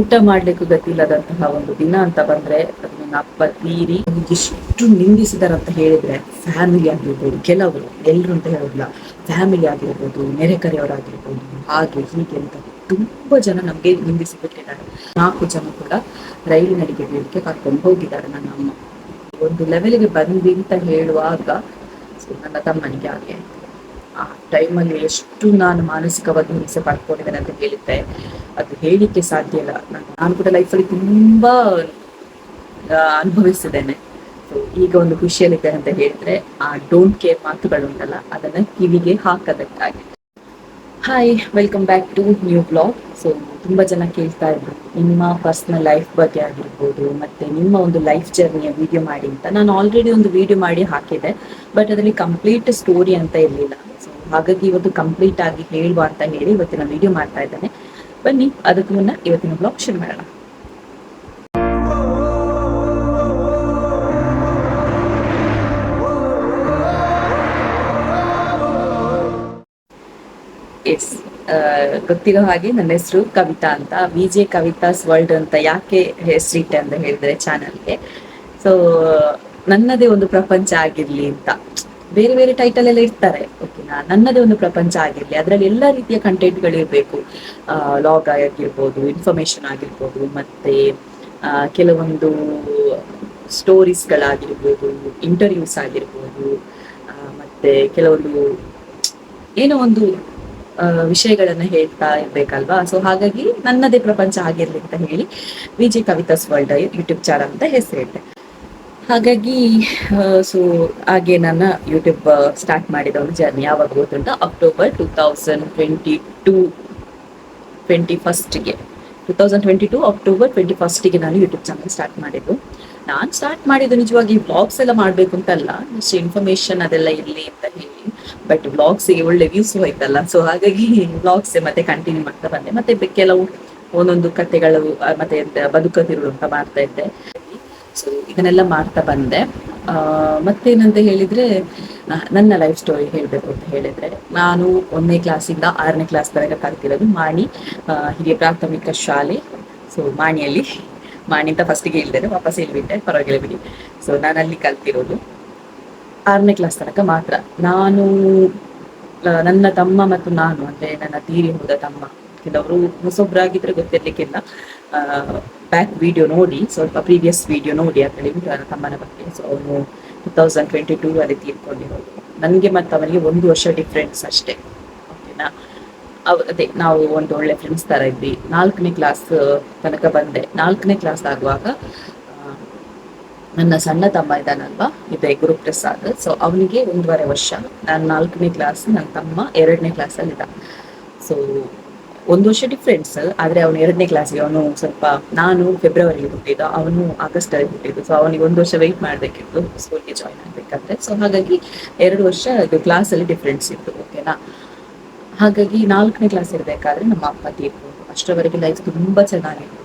ಊಟ ಮಾಡ್ಲಿಕ್ಕೂ ಗತಿಲ್ಲದಂತಹ ಒಂದು ದಿನ ಅಂತ ಬಂದ್ರೆ ಅದು ನನ್ನ ಅಪ್ಪ ತೀರಿ ಎಷ್ಟು ನಿಂದಿಸಿದಾರಂತ ಹೇಳಿದ್ರೆ, ಫ್ಯಾಮಿಲಿ ಆಗಿರ್ಬೋದು, ಕೆಲವರು ಎಲ್ರು ಅಂತ ಹೇಳೋದಿಲ್ಲ, ಫ್ಯಾಮಿಲಿ ಆಗಿರ್ಬೋದು, ನೆರೆಕರೆಯವರಾಗಿರ್ಬೋದು, ಹಾಗೆ ಹೀಗೆ ಅಂತ ತುಂಬಾ ಜನ ನಮ್ಗೆ ನಿಂದಿಸಿ ಬಿಟ್ಟಿದ್ದಾರೆ. 4 ಜನ ಕೂಡ ರೈಲಿನಡಿಗೆ ಬೀಳಕ್ಕೆ ಕರ್ಕೊಂಡು ಹೋಗಿದ್ದಾರೆ ನನ್ನ ಅಮ್ಮ. ಒಂದು ಲೆವೆಲ್ಗೆ ಬಂದಿ ಅಂತ ಹೇಳುವಾಗ ನನ್ನ ತಮ್ಮನಿಗೆ ಹಾಗೆ ಆ ಟೈಮಲ್ಲಿ ಎಷ್ಟು ನಾನು ಮಾನಸಿಕವಾಗಿ ಹಿಂಸೆ ಪಡ್ಕೊಂಡಿದ್ದೇನೆ ಅಂತ ಹೇಳಿದ್ರೆ ಅದು ಹೇಳಿಕ್ಕೆ ಸಾಧ್ಯ ಇಲ್ಲ. ನಾನು ಕೂಡ ಲೈಫಲ್ಲಿ ತುಂಬಾ ಅನುಭವಿಸಿದ್ದೇನೆ. ಸೊ ಈಗ ಒಂದು ಖುಷಿಯಲ್ಲಿದ್ದೇನೆ ಅಂತ ಹೇಳಿದ್ರೆ ಆ ಡೋಂಟ್ ಕೇರ್ ಮಾತುಗಳುಂಟಲ್ಲ, ಅದನ್ನ ಕಿವಿಗೆ ಹಾಕದಕ್ಕಾಗಿ. Hi, welcome back to new blog. So ತುಂಬಾ ಜನ ಕೇಳ್ತಾ ಇದ್ರು ನಿಮ್ಮ ಪರ್ಸನಲ್ ಲೈಫ್ ಬಗ್ಗೆ ಆಗಿರ್ಬೋದು, ಮತ್ತೆ ನಿಮ್ಮ ಒಂದು ಲೈಫ್ ಜರ್ನಿಯ ವಿಡಿಯೋ ಮಾಡಿ ಅಂತ. ನಾನು ಆಲ್ರೆಡಿ ಒಂದು ವಿಡಿಯೋ ಮಾಡಿ ಹಾಕಿದೆ, ಬಟ್ ಅದರಲ್ಲಿ ಕಂಪ್ಲೀಟ್ ಸ್ಟೋರಿ ಅಂತ ಇರಲಿಲ್ಲ. ಸೊ ಹಾಗಾಗಿ ಇವತ್ತು ಕಂಪ್ಲೀಟ್ ಆಗಿ ಹೇಳುವ ಅಂತ ಹೇಳಿ ಇವತ್ತಿನ ವಿಡಿಯೋ ಮಾಡ್ತಾ ಇದ್ದೇನೆ. ಬನ್ನಿ, ಅದಕ್ಕೂ ಮುನ್ನ ಇವತ್ತಿನ ಬ್ಲಾಗ್ ಶುರು ಮಾಡೋಣ. ಎಸ್, ಗೊತ್ತಿರೋ ಹಾಗೆ ನನ್ನ ಹೆಸರು ಕವಿತಾ ಅಂತ. ವಿಜೆ ಕವಿತಾಸ್ ವರ್ಲ್ಡ್ ಅಂತ ಯಾಕೆ ಹೆಸರಿಟ್ಟೆ ಅಂತ ಹೇಳಿದ್ರೆ ಚಾನಲ್ಗೆ, ಸೊ ನನ್ನದೇ ಒಂದು ಪ್ರಪಂಚ ಆಗಿರ್ಲಿ ಅಂತ. ಬೇರೆ ಬೇರೆ ಟೈಟಲ್ ಎಲ್ಲ ಇರ್ತಾರೆ, ಓಕೆನಾ. ನನ್ನದೇ ಒಂದು ಪ್ರಪಂಚ ಆಗಿರ್ಲಿ, ಅದರಲ್ಲಿ ಎಲ್ಲ ರೀತಿಯ ಕಂಟೆಂಟ್ಗಳಿರ್ಬೇಕು. ಲಾಗ್ ಆಗಿರ್ಬೋದು, ಇನ್ಫಾರ್ಮೇಶನ್ ಆಗಿರ್ಬೋದು, ಮತ್ತೆ ಕೆಲವೊಂದು ಸ್ಟೋರೀಸ್ಗಳಾಗಿರ್ಬೋದು, ಇಂಟರ್ವ್ಯೂಸ್ ಆಗಿರ್ಬೋದು, ಮತ್ತೆ ಕೆಲವೊಂದು ಏನೋ ಒಂದು ವಿಷಯಗಳನ್ನ ಹೇಳ್ತಾ ಇರ್ಬೇಕಲ್ವಾ. ಸೊ ಹಾಗಾಗಿ ನನ್ನದೇ ಪ್ರಪಂಚ ಆಗಿರ್ಲಿ ಅಂತ ಹೇಳಿ VJ Kavitha's world YouTube channel ಅಂತ ಹೆಸರಿಟ್ಟೆ. ಹಾಗಾಗಿ ಸೊ ಹಾಗೆ ನನ್ನ ಯೂಟ್ಯೂಬ್ ಸ್ಟಾರ್ಟ್ ಮಾಡಿದ ಒಂದು ಜರ್ನಿ ಯಾವಾಗ ಗೊತ್ತುಂಟ, ಅಕ್ಟೋಬರ್ 2022 ಅಕ್ಟೋಬರ್ 21ಗೆ ನಾನು ಯೂಟ್ಯೂಬ್ ಚಾನಲ್ ಸ್ಟಾರ್ಟ್ ಮಾಡಿದ್ದು. ನಾನು ಸ್ಟಾರ್ಟ್ ಮಾಡಿದ್ದು ನಿಜವಾಗಿ ವ್ಲಾಗ್ಸ್ ಎಲ್ಲ ಮಾಡಬೇಕು ಅಂತಲ್ಲ, ಅಷ್ಟು ಇನ್ಫಾರ್ಮೇಶನ್ ಅದೆಲ್ಲ ಇರಲಿ ಅಂತ ಹೇಳಿ. ಬಟ್ ವ್ಲಾಗ್ಸಿಗೆ ಒಳ್ಳೆ ವ್ಯೂಸ್ ಹೋಯ್ತಲ್ಲ, ಸೊ ಹಾಗಾಗಿ ವ್ಲಾಗ್ಸ್ ಮತ್ತೆ ಕಂಟಿನ್ಯೂ ಮಾಡ್ತಾ ಬಂದೆ. ಮತ್ತೆ ಕೆಲವು ಒಂದೊಂದು ಕಥೆಗಳು ಮತ್ತೆ ಬದುಕದಿರು ಅಂತ ಮಾಡ್ತಾ ಇದ್ದೆ. ಸೊ ಇದನ್ನೆಲ್ಲ ಮಾಡ್ತಾ ಬಂದೆ. ಮತ್ತೇನಂತ ಹೇಳಿದ್ರೆ, ನನ್ನ ಲೈಫ್ ಸ್ಟೋರಿ ಹೇಳಬೇಕು ಅಂತ ಹೇಳಿದ್ರೆ, ನಾನು 1ನೇ ಕ್ಲಾಸಿಂದ 6ನೇ ಕ್ಲಾಸ್ ತನಕ ಕಲ್ತಿರೋದು ಮಾಣಿ ಹಿರಿಯ ಪ್ರಾಥಮಿಕ ಶಾಲೆ. ಸೊ ಮಾಣಿ ಅಂತ ಫಸ್ಟಿಗೆ ಹೇಳಿದ್ದೇನೆ, ವಾಪಸ್ ಹೇಳ್ಬಿಟ್ಟೆ, ಪರವಾಗಿಲ್ಲ ಬಿಡಿ. ಸೊ ನಾನು ಅಲ್ಲಿ ಕಲ್ತಿರೋದು 6ನೇ ಕ್ಲಾಸ್ ತನಕ ಮಾತ್ರ. ನಾನು ನನ್ನ ತಮ್ಮ ಮತ್ತು ನಾನು, ಅಂದ್ರೆ ನನ್ನ ತೀರಿ ಹೋದ ತಮ್ಮ, ಕೆಲವರು ಹೊಸೊಬ್ರಾಗಿದ್ರೆ ಗೊತ್ತಿರ್ಲಿಕ್ಕಿಲ್ಲ, ಬ್ಯಾಕ್ ವಿಡಿಯೋ ನೋಡಿ, ಸ್ವಲ್ಪ ಪ್ರೀವಿಯಸ್ ವಿಡಿಯೋ ನೋಡಿ ಅದರಲ್ಲಿ ಉಂಟು ನನ್ನ ತಮ್ಮನ ಬಗ್ಗೆ. ಸೊ ಅವನು 2022 ಅಲ್ಲಿ ತೀರ್ಕೊಂಡಿರೋದು. ನನಗೆ ಮತ್ತು ಅವನಿಗೆ 1 ವರ್ಷ ಡಿಫ್ರೆನ್ಸ್ ಅಷ್ಟೇ, ಓಕೆನಾ. ಅದೇ ನಾವು ಒಂದು ಒಳ್ಳೆ ಫ್ರೆಂಡ್ಸ್ ತರ ಇದ್ವಿ. 4ನೇ ಕ್ಲಾಸ್ ತನಕ ಬಂದೆ. 4ನೇ ಕ್ಲಾಸ್ ಆಗುವಾಗ ನನ್ನ ಸಣ್ಣ ತಮ್ಮ ಇದ್ದಾನಲ್ವಾ, ಇದೆ ಗುರುಪ್ರಸಾದ್. ಸೊ ಅವನಿಗೆ 1.5 ವರ್ಷ. ನಾನು 4ನೇ ಕ್ಲಾಸ್, ನನ್ನ ತಮ್ಮ 2ನೇ ಕ್ಲಾಸಲ್ಲಿ ಇದ್ದ. ಸೊ 1 ವರ್ಷ ಡಿಫ್ರೆನ್ಸ್. ಆದ್ರೆ ಅವನು 2ನೇ ಕ್ಲಾಸಿಗೆ, ಅವನು ಸ್ವಲ್ಪ, ನಾನು ಫೆಬ್ರವರಿ ಹುಟ್ಟಿದ್ದು, ಅವನು ಆಗಸ್ಟ್ ಅಲ್ಲಿ ಹುಟ್ಟಿದ್ದು. ಸೊ ಅವನಿಗೆ 1 ವರ್ಷ ವೆಯ್ಟ್ ಮಾಡ್ಬೇಕಿತ್ತು ಸ್ಕೂಲ್ಗೆ ಜಾಯ್ನ್ ಆಗ್ಬೇಕಂದ್ರೆ. ಸೊ ಹಾಗಾಗಿ 2 ವರ್ಷ ಇದು ಕ್ಲಾಸ್ ಅಲ್ಲಿ ಡಿಫ್ರೆನ್ಸ್ ಇತ್ತು, ಓಕೆನಾ. ಹಾಗಾಗಿ 4ನೇ ಕ್ಲಾಸ್ ಇರ್ಬೇಕಾದ್ರೆ ನಮ್ಮ ಅಪ್ಪ ತೀರ್ಕೊಂಡು. ಅಷ್ಟರವರೆಗೆ ಲೈಫ್ ತುಂಬಾ ಚೆನ್ನಾಗಿತ್ತು.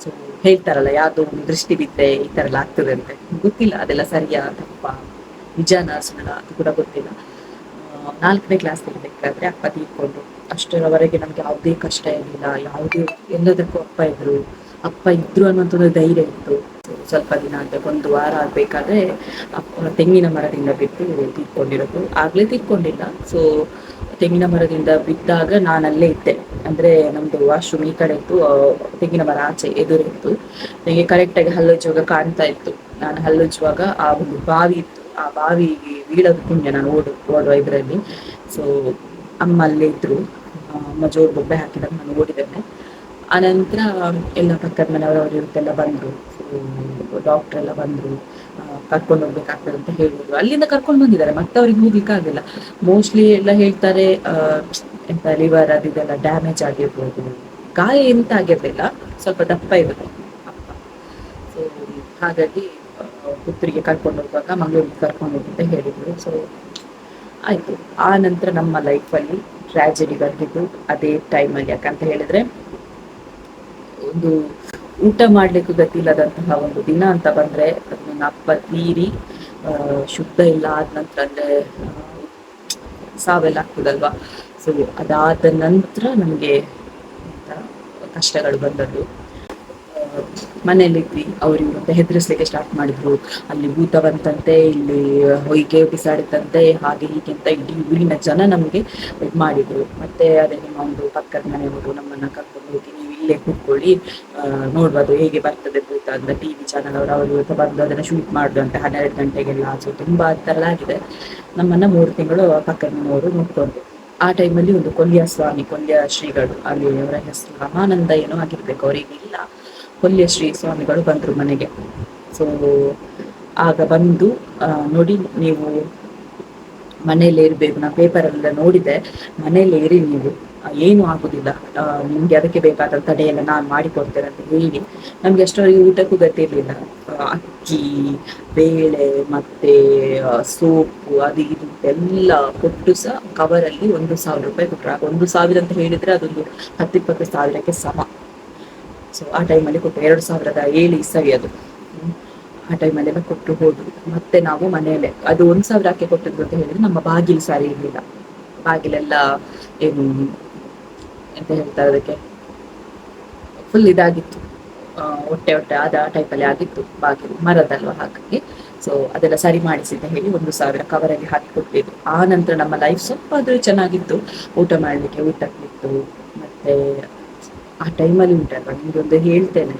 ಸೊ ಹೇಳ್ತಾರಲ್ಲ, ಯಾವ್ದು ದೃಷ್ಟಿ ಬಿದ್ದರೆ ಈ ತರ ಎಲ್ಲ ಆಗ್ತದೆ ಅಂತ. ಗೊತ್ತಿಲ್ಲ ಅದೆಲ್ಲ ಸರಿಯಾ ತಪ್ಪ, ನಿಜಾನ ಸುಳ್ಳ ಅದು ಕೂಡ ಗೊತ್ತಿಲ್ಲ. 4ನೇ ಕ್ಲಾಸ್ ಇರ್ಬೇಕಾದ್ರೆ ಅಪ್ಪ ತೀರ್ಕೊಂಡು. ಅಷ್ಟರವರೆಗೆ ನಮ್ಗೆ ಯಾವುದೇ ಕಷ್ಟ ಇರಲಿಲ್ಲ, ಯಾವುದೇ ಎಲ್ಲದಕ್ಕೂ ಅಪ್ಪ ಇದ್ರು ಅನ್ನೋಂಥ ಧೈರ್ಯ ಇತ್ತು. ಸ್ವಲ್ಪ ದಿನ ಆಗ್ಬೇಕು, 1 ವಾರ ಆಗ್ಬೇಕಾದ್ರೆ ಅಪ್ಪ ತೆಂಗಿನ ಮರದಿಂದ ಬಿದ್ದು ತೀರ್ಕೊಂಡಿರೋದು. ಆಗ್ಲೇ ತೀರ್ಕೊಂಡಿಲ್ಲ. ಸೊ ತೆಂಗಿನ ಮರದಿಂದ ಬಿದ್ದಾಗ ನಾನು ಅಲ್ಲೇ ಇದ್ದೆ. ಅಂದ್ರೆ ನಮ್ದು ವಾಶ್ರೂಮ್ ಈ ಕಡೆ ಇತ್ತು, ತೆಂಗಿನ ಮರ ಆಚೆ ಎದುರಿತ್ತು. ನನಗೆ ಕರೆಕ್ಟಾಗಿ ಹಲ್ಲುಜ್ಜುವಾಗ ಕಾಣ್ತಾ ಇತ್ತು. ನಾನು ಹಲ್ಲುಜ್ಜುವಾಗ ಆ ಒಂದು ಬಾವಿ ಇತ್ತು, ಆ ಬಾವಿಗೆ ಬೀಳೋದು ಪುಣ್ಯ ನಾನು ಓಡುವ ಇದರಲ್ಲಿ. ಸೊ ಅಮ್ಮ ಅಲ್ಲೇ ಇದ್ರು, ಅಮ್ಮ ಜೋರು ಬೊಬ್ಬೆ ಹಾಕಿದಾಗ ನಾನು ಓಡಿದ್ದೇನೆ. ಆನಂತರ ಎಲ್ಲ ಪಕ್ಕದ ಮನೆಯವರು ಇವತ್ತೆಲ್ಲ ಬಂದರು. ಡಾಕ್ಟರ್ ಎಲ್ಲ ಬಂದರು, ಕರ್ಕೊಂಡು ಹೋಗ್ಬೇಕಾಗ್ತದೆ ಅಂತ ಹೇಳಿದ್ರು. ಅಲ್ಲಿಂದ ಕರ್ಕೊಂಡು ಬಂದಿದ್ದಾರೆ, ಮತ್ತೆ ಅವ್ರಿಗೆ ಹೋಗ್ಲಿಕ್ಕೆ ಆಗಿಲ್ಲ. ಮೋಸ್ಟ್ಲಿ ಎಲ್ಲ ಹೇಳ್ತಾರೆ ಎಂತ ಲಿವರ್ ಅದೆಲ್ಲ ಡ್ಯಾಮೇಜ್ ಆಗಿರ್ಬೋದು. ಗಾಯ ಎಂತ ಆಗಿರ್ಲಿಲ್ಲ, ಸ್ವಲ್ಪ ದಪ್ಪ ಇರುತ್ತೆ ಅಪ್ಪ. ಸೊ ಹಾಗಾಗಿ ಪುತ್ತೂರಿಗೆ ಕರ್ಕೊಂಡು ಹೋಗುವಾಗ ಮಂಗಳೂರಿಗೆ ಕರ್ಕೊಂಡು ಹೋಗಿ ಅಂತ ಹೇಳಿದ್ರು. ಸೊ ಆಯ್ತು. ಆ ನಂತರ ನಮ್ಮ ಲೈಫಲ್ಲಿ ಟ್ರ್ಯಾಜಡಿ ಬಂದಿದ್ದು ಅದೇ ಟೈಮಲ್ಲಿ. ಯಾಕಂತ ಹೇಳಿದ್ರೆ, ಒಂದು ಊಟ ಮಾಡ್ಲಿಕ್ಕೂ ಗತಿಲ್ಲದಂತಹ ಒಂದು ದಿನ ಅಂತ ಬಂದ್ರೆ ಅದು ನನ್ನ ಅಪ್ಪ ತೀರಿ ಶುದ್ಧ ಇಲ್ಲ ಆದ ನಂತರ, ಅಂದ್ರೆ ಸಾವೆಲ್ಲ ಆಗ್ತದಲ್ವಾ. ಸೊ ಅದಾದ ನಂತರ ನಮಗೆ ಕಷ್ಟಗಳು ಬಂದದ್ದು. ಮನೇಲಿದ್ವಿ, ಅವ್ರು ಇವ್ರು ಅಂತ ಹೆದರಿಸ್ಲಿಕ್ಕೆ ಸ್ಟಾರ್ಟ್ ಮಾಡಿದ್ರು. ಅಲ್ಲಿ ಭೂತ ಬಂತಂತೆ, ಇಲ್ಲಿ ಹೊಯ್ಗೆ ಬಿಸಾಡಿತಂತೆ, ಹಾಗೆ ಹೀಗೆ ಅಂತ ಇಡೀ ಊರಿನ ಜನ ನಮಗೆ ಇದು ಮಾಡಿದ್ರು. ಮತ್ತೆ ಅದೇ ನಿಮ್ಮ ಒಂದು ಪಕ್ಕದ ಮನೆಯವರು ನಮ್ಮನ್ನ ಕರ್ಕೊಂಡು ಹೋಗಿ, ನೀವು ಇಲ್ಲೇ ಕೂತ್ಕೊಳ್ಳಿ, ನೋಡ್ಬೋದು ಹೇಗೆ ಬರ್ತದೆ ಭೂತ ಅಂತ, ಟಿವಿ ಚಾನಲ್ ಅವರು ಇವತ್ತು ಬಂದು ಅದನ್ನ ಶೂಟ್ ಮಾಡುದು ಅಂತ 12 ಗಂಟೆಗೆಲ್ಲ. ಸೊ ತುಂಬಾ ಥರ ಆಗಿದೆ. ನಮ್ಮನ್ನ 3 ತಿಂಗಳು ಪಕ್ಕದ ಮನೆಯವರು ನೋಡ್ಕೊಂಡು, ಆ ಟೈಮಲ್ಲಿ ಒಂದು ಕೊಲ್ಯ ಸ್ವಾಮಿ, ಕೊಲ್ಯ ಶ್ರೀಗಳು, ಅಲ್ಲಿ ಅವರ ಹೆಸರು ರಮಾನಂದ ಏನೋ ಆಗಿರ್ಬೇಕು, ಅವರಿಗೆ ಇಲ್ಲ, ಕೊಲ್ಯ ಶ್ರೀ ಸ್ವಾಮಿಗಳು ಬಂದ್ರು ಮನೆಗೆ. ಸೊ ಆಗ ಬಂದು ನೋಡಿ ನೀವು ಮನೇಲಿ ಇರ್ಬೇಕು, ನಾ ಪೇಪರೆಲ್ಲ ನೋಡಿದೆ, ಮನೇಲಿ ಇರಿ ನೀವು, ಏನು ಆಗುದಿಲ್ಲ, ನಿಮ್ಗೆ ಅದಕ್ಕೆ ಬೇಕಾದ ತಡೆ ಎಲ್ಲ ನಾನು ಮಾಡಿಕೊಡ್ತೇನೆ ಅಂತ ಹೇಳಿ, ನಮ್ಗೆ ಅಷ್ಟೊಂದು ಊಟಕ್ಕೂ ಗತಿ ಇರ್ಲಿಲ್ಲ. ಅಕ್ಕಿ, ಬೇಳೆ, ಮತ್ತೆ ಸೋಪು, ಅದು ಇದು ಎಲ್ಲ ಕೊಟ್ಟು ಸಹ ಕವರಲ್ಲಿ 1,000 ರೂಪಾಯಿ ಕೊಟ್ಟರು. ಆಗ 1,000 ಅಂತ ಹೇಳಿದ್ರೆ ಅದೊಂದು 10-20 ಸಾವಿರಕ್ಕೆ ಸಮ. ಸೊ ಆ ಟೈಮಲ್ಲಿ ಕೊಟ್ಟು 2007 ಇಸವಿ ಅದು. ಆ ಟೈಮಲ್ಲೆಲ್ಲ ಕೊಟ್ಟು ಹೋದ್ರು. ಮತ್ತೆ ನಾವು ಮನೆಯಲ್ಲೇ, ಅದು 1,000ಕ್ಕೆ ಕೊಟ್ಟಿದ್ರು ಅಂತ ಹೇಳಿದ್ರೆ ನಮ್ಮ ಬಾಗಿಲು ಸರಿ ಇರ್ಲಿಲ್ಲ, ಬಾಗಿಲೆಲ್ಲ ಏನು ಎಂತ ಹೇಳ್ತಾರೆ ಅದಕ್ಕೆ, ಫುಲ್ ಇದಾಗಿತ್ತು, ಹೊಟ್ಟೆ ಆದ ಟೈಪಲ್ಲಿ ಆಗಿತ್ತು ಬಾಗಿಲು, ಮರದಲ್ವ ಹಾಗಾಗಿ. ಸೊ ಅದೆಲ್ಲ ಸರಿ ಮಾಡಿಸಿ ಅಂತ ಹೇಳಿ 1,000 ಕವರಲ್ಲಿ ಹಾಕಿ ಕೊಟ್ಟಿದ್ದು. ಆ ನಂತರ ನಮ್ಮ ಲೈಫ್ ಸ್ವಲ್ಪ ಆದ್ರೂ ಚೆನ್ನಾಗಿತ್ತು, ಊಟ ಮಾಡ್ಲಿಕ್ಕೆ ಊಟಕ್ಕಿತ್ತು. ಮತ್ತೆ ಆ ಟೈಮಲ್ಲಿ ಉಂಟಲ್ವ, ನಿಮ್ಗೊಂದು ಹೇಳ್ತೇನೆ,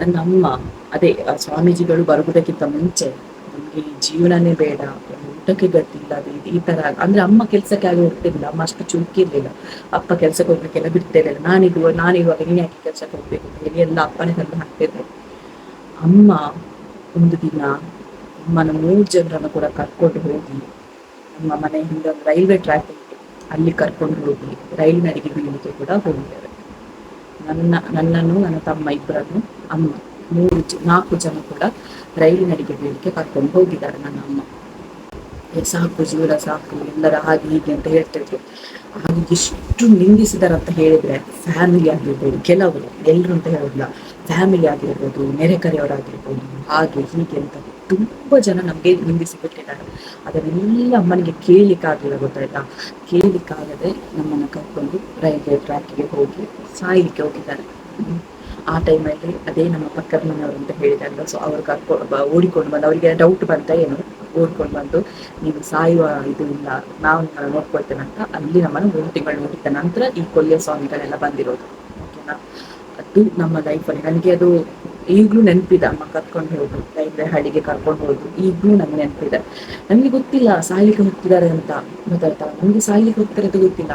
ನನ್ನ ಅಮ್ಮ, ಅದೇ ಸ್ವಾಮೀಜಿಗಳು ಬರುವುದಕ್ಕಿಂತ ಮುಂಚೆ ನಮ್ಗೆ ಜೀವನನೇ ಬೇಡ, ಊಟಕ್ಕೆ ಗತಿಲ್ಲ, ಈ ತರ ಅಂದ್ರೆ ಅಮ್ಮ ಕೆಲ್ಸಕ್ಕೆ ಆಗಿ ಹೋಗ್ತಿರ್ಲಿಲ್ಲ, ಅಮ್ಮ ಅಷ್ಟು ಚುರುಕಿರ್ಲಿಲ್ಲ, ಅಪ್ಪ ಕೆಲ್ಸಕ್ಕೆ ಹೋಗ್ಲಿಕ್ಕೆಲ್ಲ ಬಿಡ್ತಿರ್ಲಿಲ್ಲ. ನಾನಿರುವಾಗ ನೀನ್ ಯಾಕೆ ಕೆಲ್ಸಕ್ಕೆ ಹೋಗ್ಬೇಕು ಅಂತ ಹೇಳಿ ಎಲ್ಲ ಅಪ್ಪನೇ ತಂದು ಹಾಕ್ತಿದ್ರು. ಅಮ್ಮ ಒಂದು ದಿನ ಅಮ್ಮನ 3 ಜನರನ್ನು ಕೂಡ ಕರ್ಕೊಂಡು ಹೋಗಿ, ನಮ್ಮ ಮನೆ ಹಿಂದೆ ಒಂದು ರೈಲ್ವೆ ಟ್ರ್ಯಾಕ್ ಉಂಟು, ಅಲ್ಲಿ ಕರ್ಕೊಂಡು ಹೋಗಿ ರೈಲಿನಡಿಗೆ ಬೀಳಲಿಕ್ಕೆ ಕೂಡ ಹೋಗಿದ್ದಾರೆ. ನನ್ನನ್ನು ನನ್ನ ತಮ್ಮ ಇಬ್ಬರನ್ನು ಅಮ್ಮ 4 ಜನ ಕೂಡ ರೈಲಿನಡಿಗೆ ಬೀಳಲಿಕ್ಕೆ ಕರ್ಕೊಂಡು ಹೋಗಿದ್ದಾರೆ ನನ್ನ ಅಮ್ಮ. ಸಾಕು ಜೀವನ ಸಾಕು, ಎಲ್ಲರ ಹಾಗೆ ಹೀಗೆ ಅಂತ ಹೇಳ್ತಿದ್ರು. ಹಾಗೆ ಎಷ್ಟು ನಿಂದಿಸಿದಾರೆ ಅಂತ ಹೇಳಿದ್ರೆ, ಫ್ಯಾಮಿಲಿ ಆಗಿರ್ಬೋದು, ಕೆಲವರು, ಎಲ್ರು ಅಂತ ಹೇಳೋದಿಲ್ಲ, ಫ್ಯಾಮಿಲಿ ಆಗಿರ್ಬೋದು, ನೆರೆಕರೆಯವರಾಗಿರ್ಬೋದು, ಹಾಗೆ ಹೀಗೆ ಅಂತ ತುಂಬಾ ಜನ ನಮ್ಗೆ ನಿಂದಿಸಿ ಬಿಟ್ಟಿದ್ದಾರೆ. ಅದನ್ನೆಲ್ಲ ಅಮ್ಮನಿಗೆ ಕೇಳಲಿಕ್ಕಾಗಲಿಲ್ಲ, ಗೊತ್ತಾಯ್ತಾ? ಕೇಳಲಿಕ್ಕಾಗದೆ ನಮ್ಮನ್ನ ಕರ್ಕೊಂಡು ರೈಲ್ವೆ ಟ್ರ್ಯಾಕಿಗೆ ಹೋಗಿ ಸಾಯ್ಲಿಕ್ಕೆ ಹೋಗಿದ್ದಾರೆ. ಆ ಟೈಮಲ್ಲಿ ಅದೇ ನಮ್ಮ ಪಕ್ಕದ ಮನೆಯವರು ಅಂತ ಹೇಳಿದಾಗ, ಸೊ ಅವ್ರು ಓಡಿಕೊಂಡು ಬಂದು, ಅವರಿಗೆ ಡೌಟ್ ಬಂತ ಏನು, ಓಡ್ಕೊಂಡು ಬಂದು ನೀವು ಸಾಯುವ ಇದು ಇಲ್ಲ, ನಾವು ನಿಮ್ಮನ್ನು ನೋಡ್ಕೊಳ್ತೇನೆ ಅಂತ ಅಲ್ಲಿ ನಮ್ಮನ್ನು 3 ತಿಂಗಳು ನೋಡಿದ ನಂತರ ಈ ಕೊಲ್ಯ ಸ್ವಾಮಿಗಳೆಲ್ಲ ಬಂದಿರೋದು. ಓಕೆನಾ? ಅದು ನಮ್ಮ ಲೈಫಲ್ಲಿ ನನಗೆ ಅದು ಈಗಲೂ ನೆನಪಿದೆ. ಅಮ್ಮ ಕರ್ಕೊಂಡು ಹೋದ್ರು, ರೈಲ್ವೆ ಹಳ್ಳಿಗೆ ಕರ್ಕೊಂಡು ಹೋದ್ರು, ಈಗಲೂ ನಮ್ಗೆ ನೆನಪಿದೆ. ನಮ್ಗೆ ಗೊತ್ತಿಲ್ಲ ಸಾಯ್ಲಿಕ್ಕೆ ಹೋಗ್ತಿದ್ದಾರೆ ಅಂತ, ಗೊತ್ತಾಯ್ತಾ? ನಮ್ಗೆ ಸಾಯ್ಲಿಕ್ಕೆ ಹೋಗ್ತಾರೆ ಗೊತ್ತಿಲ್ಲ,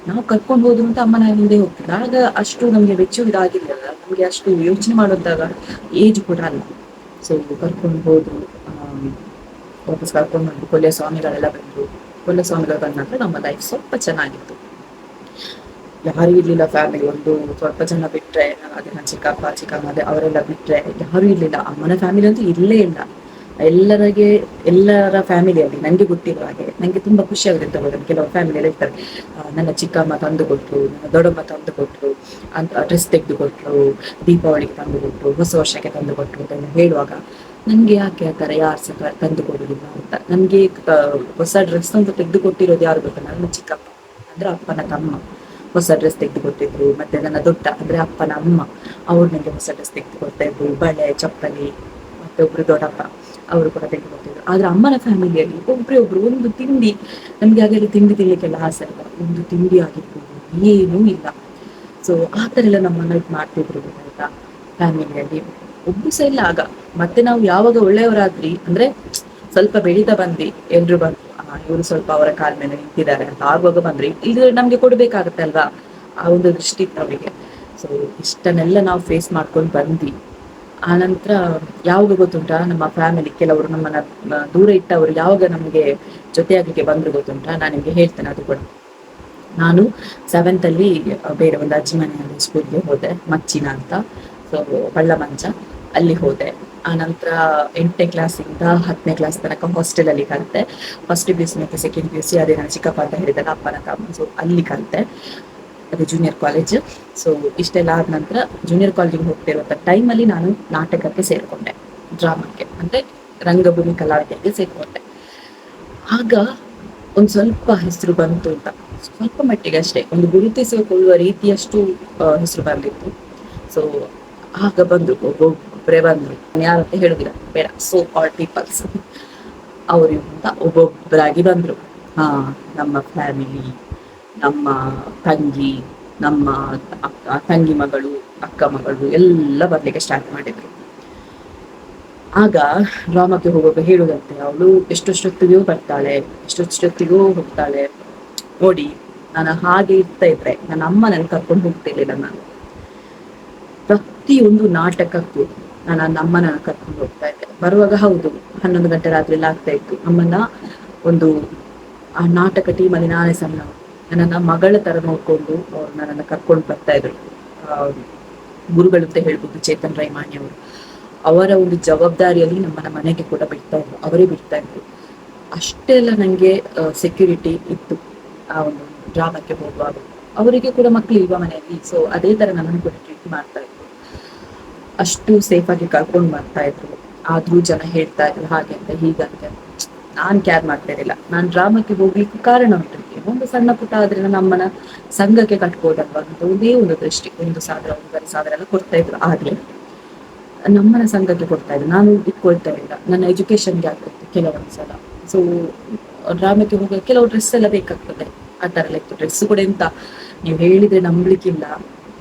ನಾವು ಕರ್ಕೊಂಡು ಹೋದ್ರು ಅಂತ ಅಮ್ಮನ ಹಿಂದೆ ಹೋಗ್ತಿಲ್ಲ. ಆಗ ಅಷ್ಟು ನಮ್ಗೆ ಇದಾಗಿರ್ಲಿಲ್ಲ, ನಮ್ಗೆ ಅಷ್ಟು ಯೋಚನೆ ಮಾಡೋದಾಗ ಏಜ್ ಕೂಡ ಅಲ್ಲ. ಸೊ ಕರ್ಕೊಂಡು ಹೋದ್ರು, ವಾಪಸ್ ಕರ್ಕೊಂಡು ಬಂದು ಕೊಲ್ಯ ಸ್ವಾಮಿಗಳೆಲ್ಲ ಬಂದ್ರು. ಕೊಲ್ಯ ಸ್ವಾಮಿಗಳು ಬಂದ ನಂತರ ನಮ್ಮ ಲೈಫ್ ಸ್ವಲ್ಪ ಚೆನ್ನಾಗಿತ್ತು. ಯಾರು ಇರ್ಲಿಲ್ಲ ಫ್ಯಾಮಿಲಿ, ಒಂದು ಸ್ವಲ್ಪ ಜನ ಬಿಟ್ರೆ, ಅದೇ ನನ್ನ ಚಿಕ್ಕಪ್ಪ ಚಿಕ್ಕಮ್ಮ ಅವರೆಲ್ಲ ಬಿಟ್ರೆ ಯಾರು ಇರ್ಲಿಲ್ಲ. ಅಮ್ಮನ ಫ್ಯಾಮಿಲಿ ಅಂತೂ ಇರ್ಲೇ ಇಲ್ಲ. ಎಲ್ಲರ ಫ್ಯಾಮಿಲಿಯಲ್ಲಿ ನಂಗೆ ಗೊತ್ತಿರೋ ಹಾಗೆ ನಂಗೆ ತುಂಬಾ ಖುಷಿ ಆಗುತ್ತೆ. ಕೆಲವು ಫ್ಯಾಮಿಲಿಯಲ್ಲಿ ಇರ್ತಾರೆ, ನನ್ನ ಚಿಕ್ಕಮ್ಮ ತಂದು ಕೊಟ್ರು, ನನ್ನ ದೊಡ್ಡಮ್ಮ ತಂದು ಕೊಟ್ರು, ಅಂತ ಡ್ರೆಸ್ ತೆಗೆದು ಕೊಟ್ರು, ದೀಪಾವಳಿಗೆ ತಂದು ಕೊಟ್ರು, ಹೊಸ ವರ್ಷಕ್ಕೆ ತಂದು ಕೊಟ್ರು ಅಂತ ಹೇಳುವಾಗ ನನ್ಗೆ ಯಾಕೆ ಆ ಥರ ಯಾರು ಸಹ ತಂದು ಕೊಡುದಿಲ್ಲ ಅಂತ. ನನ್ಗೆ ಹೊಸ ಡ್ರೆಸ್ ಅಂತ ತೆಗೆದು ಕೊಟ್ಟಿರೋದು ಯಾರು ಗೊತ್ತಾ? ನನ್ನ ಚಿಕ್ಕಪ್ಪ ಅಂದ್ರೆ ಅಪ್ಪನ ತಮ್ಮ ಹೊಸ ಡ್ರೆಸ್ ತೆಗೆದು ಕೊಟ್ಟಿದ್ರು. ಮತ್ತೆ ನನ್ನ ದೊಡ್ಡ ಅಂದ್ರೆ ಅಪ್ಪನ ಅಮ್ಮ, ಅವ್ರು ನನಗೆ ಹೊಸ ಡ್ರೆಸ್ ತೆಗೆದು ಕೊಡ್ತಾ ಇದ್ರು, ಬಳೆ, ಚಪ್ಪಲಿ. ಮತ್ತೆ ಒಬ್ರು ದೊಡ್ಡಪ್ಪ, ಅವರು ಕೂಡ ತೆಗೆದು ಕೊಡ್ತಿದ್ರು. ಆದ್ರೆ ಅಮ್ಮನ ಫ್ಯಾಮಿಲಿಯಲ್ಲಿ ಒಬ್ರು ಒಂದು ತಿಂಡಿ, ನಮ್ಗೆ ಹಾಗೆಲ್ಲ ತಿಂಡಿ ತಿನ್ಲಿಕ್ಕೆಲ್ಲ ಆಸೆ ಅಲ್ಲ, ಒಂದು ತಿಂಡಿ ಆಗಿರ್ಬೋದು ಏನೂ ಇಲ್ಲ. ಸೊ ಆ ಥರ ಎಲ್ಲ ನಮ್ಮನ್ನ ಇದು ಮಾಡ್ತಿದ್ರು, ಗೊತ್ತಾಯ್ತಾ? ಫ್ಯಾಮಿಲಿಯಲ್ಲಿ ಒಬ್ಬರು ಸಹ ಇಲ್ಲ ಆಗ. ಮತ್ತೆ ನಾವು ಯಾವಾಗ ಒಳ್ಳೆಯವರಾದ್ರಿ ಅಂದ್ರೆ ಸ್ವಲ್ಪ ಬೆಳೀತಾ ಬಂದ್ವಿ, ಎಲ್ರು ಬಂದ್ರು, ಇವರು ಸ್ವಲ್ಪ ಅವರ ಕಾಲ ಮೇಲೆ ನಿಂತಿದ್ದಾರೆ ಅಂತ ಆಗುವಾಗ ಬಂದ್ರಿ, ಇದು ನಮ್ಗೆ ಕೊಡ್ಬೇಕಾಗತ್ತೆ ಅಲ್ವಾ, ಆ ಒಂದು ದೃಷ್ಟಿ ಇತ್ತು ಅವರಿಗೆ. ಸೊ ಇಷ್ಟನ್ನೆಲ್ಲ ನಾವು ಫೇಸ್ ಮಾಡ್ಕೊಂಡು ಬಂದ್ವಿ. ಆ ನಂತರ ಯಾವಾಗ ಗೊತ್ತುಂಟಾ, ನಮ್ಮ ಫ್ಯಾಮಿಲಿ ಕೆಲವರು ನಮ್ಮನ್ನ ದೂರ ಇಟ್ಟವರು ಯಾವಾಗ ನಮ್ಗೆ ಜೊತೆಯಾಗಲಿಕ್ಕೆ ಬಂದ್ರು ಗೊತ್ತುಂಟಾ? ನಾನು ನಿಮ್ಗೆ ಹೇಳ್ತೇನೆ ಅದು ಕೂಡ. ನಾನು 7th ಅಲ್ಲಿ ಬೇರೆ ಒಂದು ಅಜ್ಜಿ ಮನೆಯಲ್ಲಿ ಸ್ಕೂಲ್ಗೆ ಹೋದೆ, ಮಚ್ಚಿನ ಅಂತ. ಸೊ ಬಳ್ಳಮಂಚ, ಅಲ್ಲಿ ಹೋದೆ. ಆ ನಂತರ 8ನೇ ಕ್ಲಾಸಿಂದ 10ನೇ ಕ್ಲಾಸ್ ತನಕ ಹಾಸ್ಟೆಲ್ ಅಲ್ಲಿ ಕಲಿತೆ. ಫಸ್ಟ್ PUC ಮತ್ತೆ ಸೆಕೆಂಡ್ PUC ಅದೇ ನಾನು ಚಿಕ್ಕಪ್ಪ ಅಂತ ಹೇಳಿದಾಗ ಅಪ್ಪನ ತಮ್ಮ, ಸೊ ಅಲ್ಲಿ ಕಲಿತೆ, ಅದು ಜೂನಿಯರ್ ಕಾಲೇಜ್. ಸೊ ಇಷ್ಟೆಲ್ಲ ಆದ ನಂತರ ಜೂನಿಯರ್ ಕಾಲೇಜಿಗೆ ಹೋಗ್ತಿರುವಂಥ ಟೈಮಲ್ಲಿ ನಾನು ನಾಟಕಕ್ಕೆ ಸೇರಿಕೊಂಡೆ, ಡ್ರಾಮಾಕ್ಕೆ ಅಂದ್ರೆ ರಂಗಭೂಮಿ ಕಲಾವಿದರಿಗೆ ಸೇರಿಕೊಂಡೆ. ಆಗ ಒಂದು ಸ್ವಲ್ಪ ಹೆಸರು ಬಂತು ಅಂತ, ಸ್ವಲ್ಪ ಮಟ್ಟಿಗೆ ಅಷ್ಟೇ, ಒಂದು ಗುರುತಿಸಿಕೊಳ್ಳುವ ರೀತಿಯಷ್ಟು ಹೆಸರು ಬಂದಿತ್ತು. ಸೊ ಆಗ ಬಂದ್ರು, ಒಬ್ಬೊಬ್ಬರೇ ಬಂದ್ರು. ಯಾರಂತ ಹೇಳುದಿಲ್ಲ, ಬೇಡ, ಸೋ ಕಾಲ್ಡ್ ಪೀಪಲ್ಸ್ ಅವರಿಂದ ಒಬ್ಬೊಬ್ಬರಾಗಿ ಬಂದ್ರು. ಹಾ, ನಮ್ಮ ಫ್ಯಾಮಿಲಿ, ನಮ್ಮ ತಂಗಿ, ನಮ್ಮ ತಂಗಿ ಮಗಳು, ಅಕ್ಕ ಮಗಳು ಎಲ್ಲ ಬರ್ಲಿಕ್ಕೆ ಸ್ಟಾರ್ಟ್ ಮಾಡಿದ್ರು. ಆಗ ಡ್ರಾಮಾಕ್ಕೆ ಹೋಗುವಾಗ ಹೇಳುದಂತೆ, ಅವಳು ಎಷ್ಟೊತ್ತೊತ್ತಿಗೂ ಬರ್ತಾಳೆ, ಎಷ್ಟೊತ್ತೊತ್ತಿಗೂ ಹೋಗ್ತಾಳೆ ನೋಡಿ. ನಾನು ಹಾಗೆ ಇರ್ತಾ ಇದ್ರೆ ನನ್ನ ಅಮ್ಮ ನನ್ ಕರ್ಕೊಂಡು ಹೋಗ್ತಿರ್ಲಿಲ್ಲ. ನಾನು ಪ್ರತಿಯೊಂದು ನಾಟಕಕ್ಕೂ ನಾನು ನನ್ನ ಅಮ್ಮನ ಕರ್ಕೊಂಡು ಹೋಗ್ತಾ ಇದ್ದೆ. ಬರುವಾಗ ಹೌದು 11 ಗಂಟೆ ರಾತ್ರಿ ಎಲ್ಲ ಆಗ್ತಾ ಇತ್ತು. ಅಮ್ಮನ ಒಂದು ಆ ನಾಟಕ ಟೀಮಲ್ಲಿ ನಾನೇ ಸಣ್ಣ, ನನ್ನ ಮಗಳ ತರ ನೋಡ್ಕೊಂಡು ಅವ್ರು ನನ್ನನ್ನು ಕರ್ಕೊಂಡು ಬರ್ತಾ ಇದ್ರು. ಗುರುಗಳು ಅಂತ ಹೇಳ್ಬೋದು, ಚೇತನ್ ರೈಮಾಣಿ ಅವರು. ಅವರ ಒಂದು ಜವಾಬ್ದಾರಿಯಲ್ಲಿ ನಮ್ಮನ್ನ ಮನೆಗೆ ಕೂಡ ಬಿಡ್ತಾ ಇದ್ರು, ಅವರೇ ಬಿಡ್ತಾ ಇದ್ರು. ಅಷ್ಟೆಲ್ಲ ನಂಗೆ ಸೆಕ್ಯೂರಿಟಿ ಇತ್ತು ಆ ಒಂದು ಡ್ರಾಮಕ್ಕೆ ಹೋಗುವಾಗ. ಅವರಿಗೆ ಕೂಡ ಮಕ್ಳು ಇಲ್ವಾ ಮನೆಯಲ್ಲಿ, ಸೊ ಅದೇ ತರ ನನ್ನನ್ನು ಕೂಡ ಟ್ರೀಟ್ ಮಾಡ್ತಾ ಇದ್ರು. ಅಷ್ಟು ಸೇಫ್ ಆಗಿ ಕರ್ಕೊಂಡು ಬರ್ತಾ ಇದ್ರು. ಆದ್ರೂ ಜನ ಹೇಳ್ತಾ ಇದ್ರು ಹಾಗೆ ಅಂತ ಹೀಗಂತೆ. ನಾನ್ ಕ್ಯಾರ್ ಮಾಡ್ತಾ ಇರಲಿಲ್ಲ. ನಾನ್ ಡ್ರಾಮಕ್ಕೆ ಹೋಗ್ಲಿಕ್ಕೆ ಕಾರಣ ಉಂಟು, ಒಂದು ಸಣ್ಣ ಪುಟ್ಟ ಆದ್ರೆ ನಮ್ಮನ ಸಂಘಕ್ಕೆ ಕಟ್ಬೋದಲ್ವಾ ಅಂತ ಒಂದೇ ಒಂದು ದೃಷ್ಟಿ. 1,000, 1,500 ಎಲ್ಲ ಕೊಡ್ತಾ ಇದ್ರು. ಆಗ್ಲೇ ನಮ್ಮನ ಸಂಘಕ್ಕೆ ಕೊಡ್ತಾ ಇದ್ರು, ನಾನು ಇಟ್ಕೊಳ್ತಾ ಇರಲಿಲ್ಲ. ನನ್ನ ಎಜುಕೇಶನ್ಗೆ ಆಗ್ತಿತ್ತು ಕೆಲವೊಂದ್ಸಲ. ಸೊ ಡ್ರಾಮಕ್ಕೆ ಹೋಗುವ ಕೆಲವು ಡ್ರೆಸ್ ಎಲ್ಲ ಬೇಕಾಗ್ತದೆ, ಆ ತರ ಎಲ್ಲ ಇತ್ತು. ಡ್ರೆಸ್ ಕೂಡ ಎಂತ ನೀವು ಹೇಳಿದ್ರೆ ನಂಬಲಿಕ್ಕಿಲ್ಲ.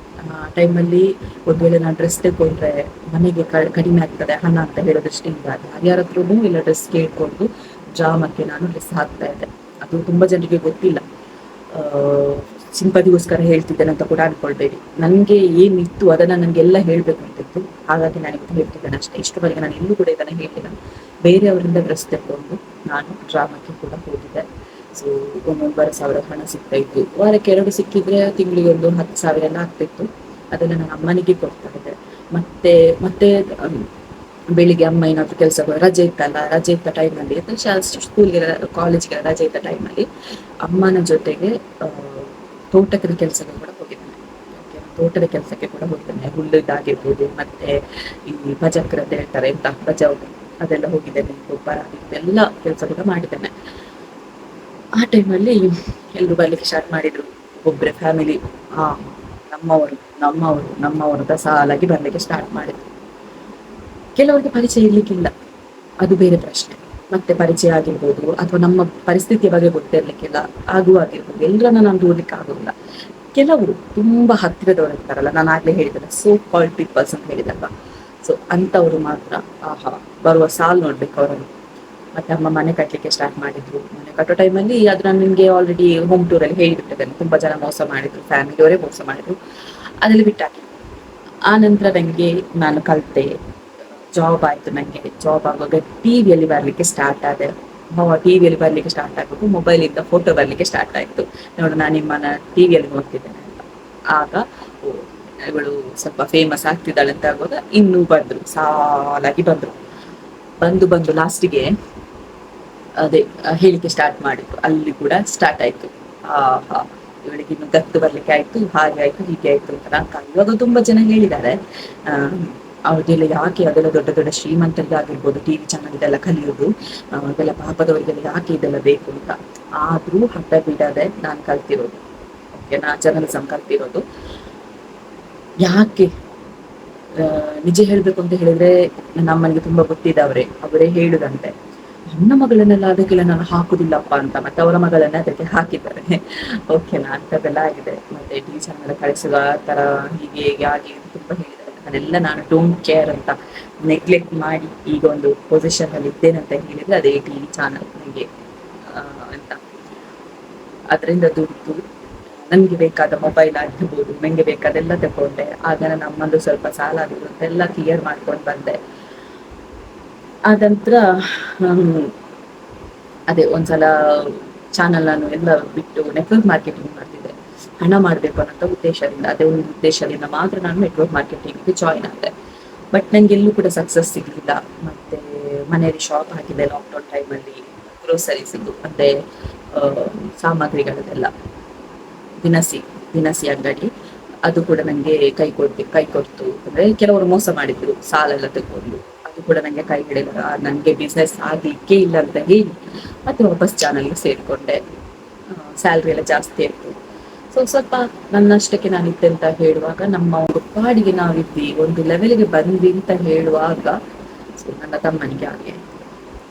ಟೈಮಲ್ಲಿ ಒಂದ್ ವೇಳೆ ನಾನು ಡ್ರೆಸ್ ತೆಗೊಂಡ್ರೆ ಮನೆಗೆ ಕಡಿಮೆ ಆಗ್ತದೆ ಹಣ ಅಂತ ಹೇಳೋ ದೃಷ್ಟಿಯಿಂದ ಯಾರ್ಯಾರ ಹತ್ರನೂ ಇಲ್ಲ ಡ್ರೆಸ್ ಕೇಳ್ಕೊಂಡು ಡ್ರಾಮಕ್ಕೆ ನಾನು ಡ್ರೆಸ್ ಹಾಕ್ತಾ ಇದ್ದೆ. ಅದು ತುಂಬಾ ಜನರಿಗೆ ಗೊತ್ತಿಲ್ಲ. ಸಿಂಪದಿಗೋಸ್ಕರ ಹೇಳ್ತಿದ್ದೇನೆ ಅಂತ ಕೂಡ ಅನ್ಕೊಳ್ಬೇಡಿ. ನನ್ಗೆ ಏನಿತ್ತು ಅದನ್ನ ನಂಗೆಲ್ಲ ಹೇಳ್ಬೇಕು ಅಂತಿತ್ತು, ಹಾಗಾಗಿ ನಾನು ಇವತ್ತು ಹೇಳ್ತಿದ್ದೇನೆ ಅಷ್ಟೇ. ಇಷ್ಟವರೆಗೆ ನಾನು ಎಲ್ಲೂ ಕೂಡ ಇದನ್ನ ಹೇಳಿಲ್ಲ. ಬೇರೆಯವರಿಂದ ಡ್ರೆಸ್ ತೆಕೊಂಡು ನಾನು ಡ್ರಾಮಕ್ಕೆ ಕೂಡ ಹೋಗಿದ್ದೆ. ಸೊ 1,500 ಹಣ ಸಿಗ್ತಾ ಇತ್ತು. ವಾರಕ್ಕೆ 2 ಸಿಕ್ಕಿದ್ರೆ ತಿಂಗಳಿಗೆ ಒಂದು 10,000 ಎಲ್ಲ ಆಗ್ತಿತ್ತು. ಅದನ್ನ ನಾನು ಅಮ್ಮನಿಗೆ ಕೊಡ್ತಾ ಇದ್ದೆ. ಮತ್ತೆ ಮತ್ತೆ ಬೆಳಿಗ್ಗೆ ಅಮ್ಮ ಏನಾದ್ರು ಕೆಲಸ, ರಜೆ ಇತ್ತಲ್ಲ, ರಜೆ ಇದ್ದ ಟೈಮಲ್ಲಿ ಸ್ಕೂಲ್ಗೆ ಕಾಲೇಜ್ಗೆ ರಜೆ ಇದ್ದ ಟೈಮಲ್ಲಿ ಅಮ್ಮನ ಜೊತೆಗೆ ತೋಟದ ಕೆಲಸಗಳು ಕೂಡ ಹೋಗಿದ್ದೇನೆ. ತೋಟದ ಕೆಲಸಕ್ಕೆ ಕೂಡ ಹೋಗಿದ್ದೇನೆ. ಹುಲ್ಲುದಾಗಿರ್ಬೋದು, ಮತ್ತೆ ಈ ಭಜಕ್ರ ಅಂತ ಹೇಳ್ತಾರೆ ಎಂತ ಭಜ, ಅದೆಲ್ಲ ಹೋಗಿದ್ದೇನೆ. ಗೊಬ್ಬರ ಎಲ್ಲ ಕೆಲಸ ಕೂಡ ಮಾಡಿದ್ದೇನೆ. ಆ ಟೈಮಲ್ಲಿ ಎಲ್ರು ಬರ್ಲಿಕ್ಕೆ ಸ್ಟಾರ್ಟ್ ಮಾಡಿದ್ರು. ಒಬ್ಬರೇ ಫ್ಯಾಮಿಲಿ, ನಮ್ಮವರು ಅಂತ ಸಾಲಾಗಿ ಬರ್ಲಿಕ್ಕೆ ಸ್ಟಾರ್ಟ್ ಮಾಡಿದ್ರು. ಕೆಲವರಿಗೆ ಪರಿಚಯ ಇರ್ಲಿಕ್ಕಿಲ್ಲ, ಅದು ಬೇರೆ ಪ್ರಶ್ನೆ. ಮತ್ತೆ ಪರಿಚಯ ಆಗಿರ್ಬೋದು, ಅಥವಾ ನಮ್ಮ ಪರಿಸ್ಥಿತಿಯ ಬಗ್ಗೆ ಗೊತ್ತಿರ್ಲಿಕ್ಕಿಲ್ಲ ಆಗಿರ್ಬೋದು. ಎಲ್ಲರನ್ನ ನಾನು ದೂರಲಿಕ್ಕೆ ಆಗೋದಿಲ್ಲ. ಕೆಲವರು ತುಂಬಾ ಹತ್ತಿರದವರು ಇರ್ತಾರಲ್ಲ, ನಾನು ಆಗ್ಲೇ ಹೇಳಿದಲ್ಲ, ಸೋ ಕಾಲ್ಡ್ ಪೀಪಲ್ಸ್ ಅಂತ ಹೇಳಿದಲ್ವಾ. ಸೊ ಅಂತವರು ಮಾತ್ರ ಬರುವ ಸಾಲ್ ನೋಡ್ಬೇಕು ಅವರನ್ನು. ಮತ್ತೆ ಅಮ್ಮ ಮನೆ ಕಟ್ಟಲಿಕ್ಕೆ ಸ್ಟಾರ್ಟ್ ಮಾಡಿದ್ರು. ಮನೆ ಕಟ್ಟೋ ಟೈಮಲ್ಲಿ ಅದು ನಾನು ನಿಮ್ಗೆ ಆಲ್ರೆಡಿ ಹೋಮ್ ಟೂರ್ ಅಲ್ಲಿ ಹೇಳಿಬಿಟ್ಟಿದ್ದೇನೆ. ತುಂಬಾ ಜನ ಮೋಸ ಮಾಡಿದ್ರು, ಫ್ಯಾಮಿಲಿಯವರೇ ಮೋಸ ಮಾಡಿದ್ರು, ಅದ್ರಲ್ಲಿ ಬಿಟ್ಟಾಕಿ. ಆ ನಂತರ ನಂಗೆ ನಾನು ಕಲಿತೆ, ಜಾಬ್ ಆಯ್ತು. ನಂಗೆ ಜಾಬ್ ಆಗುವಾಗ ಟಿವಿಯಲ್ಲಿ ಬರ್ಲಿಕ್ಕೆ ಸ್ಟಾರ್ಟ್ ಆದೆ. ಟಿವಿಯಲ್ಲಿ ಬರ್ಲಿಕ್ಕೆ ಸ್ಟಾರ್ಟ್ ಆಗ್ಬೇಕು, ಮೊಬೈಲ್ ಇಂದ ಫೋಟೋ ಬರ್ಲಿಕ್ಕೆ ಸ್ಟಾರ್ಟ್ ಆಯ್ತು. ನೋಡು, ನಾನು ನಿಮ್ಮನ್ನ ಟಿವಿಯಲ್ಲಿ ನೋಡ್ತಿದ್ದೇನೆ ಅಂತ. ಆಗ ಇವಳು ಸ್ವಲ್ಪ ಫೇಮಸ್ ಆಗ್ತಿದ್ದಾಳೆ ಅಂತ ಆಗುವಾಗ ಇನ್ನೂ ಬಂದ್ರು, ಸಾಲಾಗಿ ಬಂದು ಲಾಸ್ಟಿಗೆ ಅದೇ ಹೇಳಿಕೆ ಸ್ಟಾರ್ಟ್ ಮಾಡಿದ್ರು. ಅಲ್ಲಿ ಕೂಡ ಸ್ಟಾರ್ಟ್ ಆಯ್ತು. ಇವಳಿಗೆ ಇನ್ನು ಗತ್ತು ಬರ್ಲಿಕ್ಕೆ ಆಯ್ತು, ಹಾಗೆ ಆಯ್ತು, ಹೀಗೆ ಆಯ್ತು ಅಂತ. ನಾನು ಇವಾಗ ತುಂಬಾ ಜನ ಹೇಳಿದ್ದಾರೆ, ಅವ್ರಿಗೆಲ್ಲ ಯಾಕೆ ಅದೆಲ್ಲ ದೊಡ್ಡ ದೊಡ್ಡ ಶ್ರೀಮಂತರಿಗಾಗಿರ್ಬೋದು ಟಿವಿ ಚಾನಲ್ ಇದೆಲ್ಲ ಕಲಿಯೋದು, ಅದೆಲ್ಲ ಪಾಪದವರಿಗೆಲ್ಲ ಯಾಕೆ ಇದೆಲ್ಲ ಬೇಕು ಅಂತ. ಆದ್ರೂ ಹಠ ಬಿಡದೆ ನಾನು ಕಲ್ತಿರೋದು, ನಾ ಜರ್ನಲಿಸಂ ಕಲ್ತಿರೋದು. ಯಾಕೆ ನಿಜ ಹೇಳ್ಬೇಕು ಅಂತ ಹೇಳಿದ್ರೆ, ನನ್ನ ಅಮ್ಮನಿಗೆ ತುಂಬಾ ಗೊತ್ತಿದ್ದವರೇ, ಅವರೇ ಹೇಳುದಂತೆ, ನನ್ನ ಮಗಳನ್ನೆಲ್ಲ ಅದಕ್ಕೆಲ್ಲ ನಾನು ಹಾಕುದಿಲ್ಲಪ್ಪ ಅಂತ. ಮತ್ತೆ ಅವರ ಮಗಳನ್ನ ಅದಕ್ಕೆ ಹಾಕಿದ್ದಾರೆ. ಓಕೆನಾ, ಅಂತದೆಲ್ಲ ಆಗಿದೆ. ಮತ್ತೆ ಟಿವಿ ಚಾನಲ್ ಕಳಿಸುವ ತರ ಹೀಗೆ ಆಗಿ ತುಂಬಾ ಹೇಳಿದ್ದಾರೆ. ಅದನ್ನೆಲ್ಲ ನಾನು ಡೋಂಟ್ ಕೇರ್ ಅಂತ ನೆಗ್ಲೆಕ್ಟ್ ಮಾಡಿ ಈಗ ಒಂದು ಪೊಸಿಷನ್ ಅಲ್ಲಿ ಇದ್ದೇನೆ ಅಂತ ಹೇಳಿದ್ರೆ ಅದೇ ಟಿವಿ ಚಾನಲ್. ನನಗೆ ಅಂತ ಅದರಿಂದ ದುಡ್ಡು, ನನ್ಗೆ ಬೇಕಾದ ಮೊಬೈಲ್ ಆಗಿರ್ಬೋದು, ನಂಗೆ ಬೇಕಾದೆಲ್ಲ ತಗೊಂಡೆ. ಆಗ ನನ್ನ ಅಮ್ಮಂದು ಸ್ವಲ್ಪ ಸಾಲ ಆಗಿದ್ರು ಅಂತೆಲ್ಲ ಕ್ಲಿಯರ್ ಮಾಡ್ಕೊಂಡು ಬಂದೆ. ಆನಂತರ ಅದೇ ಒಂದ್ಸಲ ಚಾನಲ್ ನಾನು ಎಲ್ಲ ಬಿಟ್ಟು ನೆಟ್ವರ್ಕ್ ಮಾರ್ಕೆಟಿಂಗ್ ಮಾಡ್ತಿದ್ದೆ, ಹಣ ಮಾಡ್ಬೇಕು ಅನ್ನೋ ಉದ್ದೇಶದಿಂದ. ಅದೇ ಒಂದು ಉದ್ದೇಶದಿಂದ ಮಾತ್ರ ನಾನು ನೆಟ್ವರ್ಕ್ ಮಾರ್ಕೆಟಿಂಗ್ ಜಾಯಿನ್ ಆದೆ. ಬಟ್ ನಂಗೆ ಎಲ್ಲೂ ಕೂಡ ಸಕ್ಸಸ್ ಸಿಗ್ಲಿಲ್ಲ. ಮತ್ತೆ ಮನೆಯಲ್ಲಿ ಶಾಪ್ ಹಾಕಿದೆ ಲಾಕ್ಡೌನ್ ಟೈಮಲ್ಲಿ, ಗ್ರೋಸರೀಸ್ ಮತ್ತೆ ಸಾಮಗ್ರಿಗಳದೆಲ್ಲ ದಿನಸಿ ಅಂಗಡಿ. ಅದು ಕೂಡ ನಂಗೆ ಕೈ ಕೊಡ್ತು. ಅಂದ್ರೆ ಕೆಲವರು ಮೋಸ ಮಾಡಿದ್ರು, ಸಾಲೆಲ್ಲ ತಗೊಂಡು. ಅದು ಕೂಡ ನಂಗೆ ಕೈ ಹಿಡಿದ. ನಂಗೆ ಬಿಸ್ನೆಸ್ ಆಗ್ಲಿಕ್ಕೆ ಇಲ್ಲ ಅಂತ ಹೇಳಿ ಮತ್ತೆ ವಾಪಸ್ ಚಾನಲ್ಗೆ ಸೇರ್ಕೊಂಡೆ. ಸ್ಯಾಲ್ರಿ ಎಲ್ಲ ಜಾಸ್ತಿ ಇತ್ತು. ಸೊ ಸ್ವಲ್ಪ ನನ್ನಷ್ಟಕ್ಕೆ ನಾನಿದ್ದೆ ಅಂತ ಹೇಳುವಾಗ, ನಮ್ಮ ಒಂದು ಪಾಡಿಗೆ ನಾವಿದ್ವಿ, ಒಂದು ಲೆವೆಲ್ಗೆ ಬಂದ್ವಿ ಅಂತ ಹೇಳುವಾಗ, ಸೊ ನನ್ನ ತಮ್ಮನಿಗೆ ಹಾಗೆ